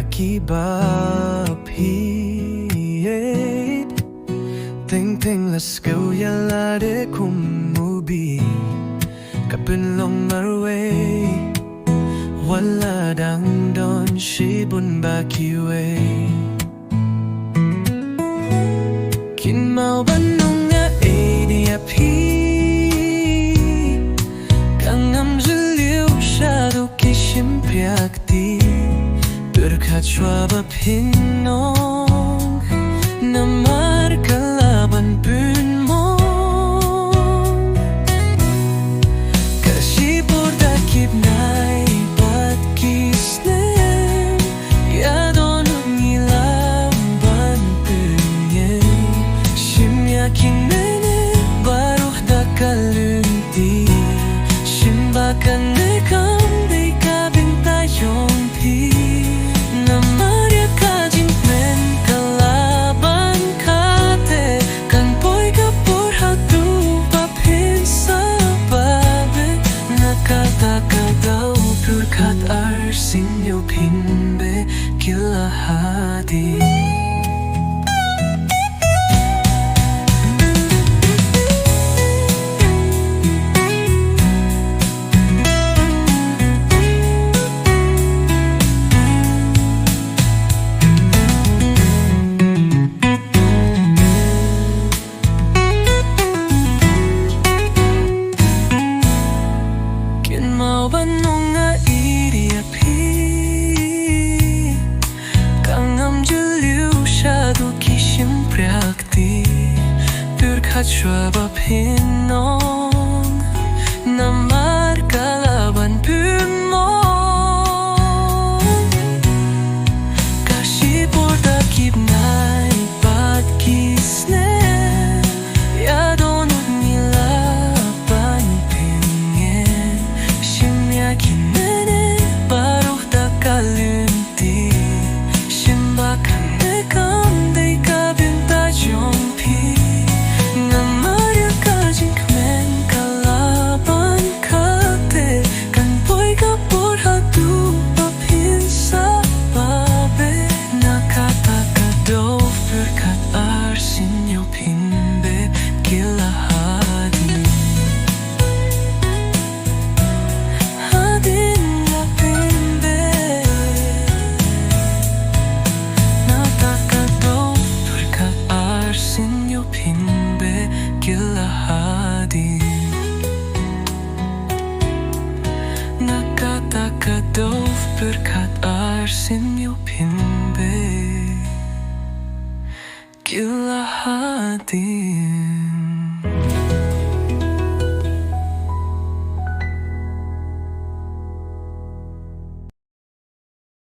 akibapi Ting let's go yala de kumubi Kapinlong marwe Wala dang don shibun bakiwe Kynmaw banong nga ieid Kangam ziliw shadow kishim piakti Berkat shwaba pinong Namar kalaban punmong Khasi borda kibnay bat kisnem Yadonut ngilaban punyen Shimya kinene baruh da kalunti Shimbakan nekam day kabintayong pi Namarya kajing men kalaban kate Kan boy kapur hatu papin sa babe Nakatakadaw purkat arsin yo pinbe kilahati Kynmaw banong nga ieid Kangam juliw shadow kishim priakti Berkat shwaba pinong Namar kalaban punmong Khasi borda kibnay bat kisnem Yadonut nilaban pinyen Shimya kinene baruh da kalunti Shimbakan nekam day kabintayong pi Namarya kajing men kalaban kate Kan boy kapur hatu papin sa babe Nakatakadaw berkat arsin yo pinbe kilahati Hadin na pinbe Natakadaw berkat arsin yo pinbe kilahati Nakatakadaw berkat arsin yo pinbe kilahati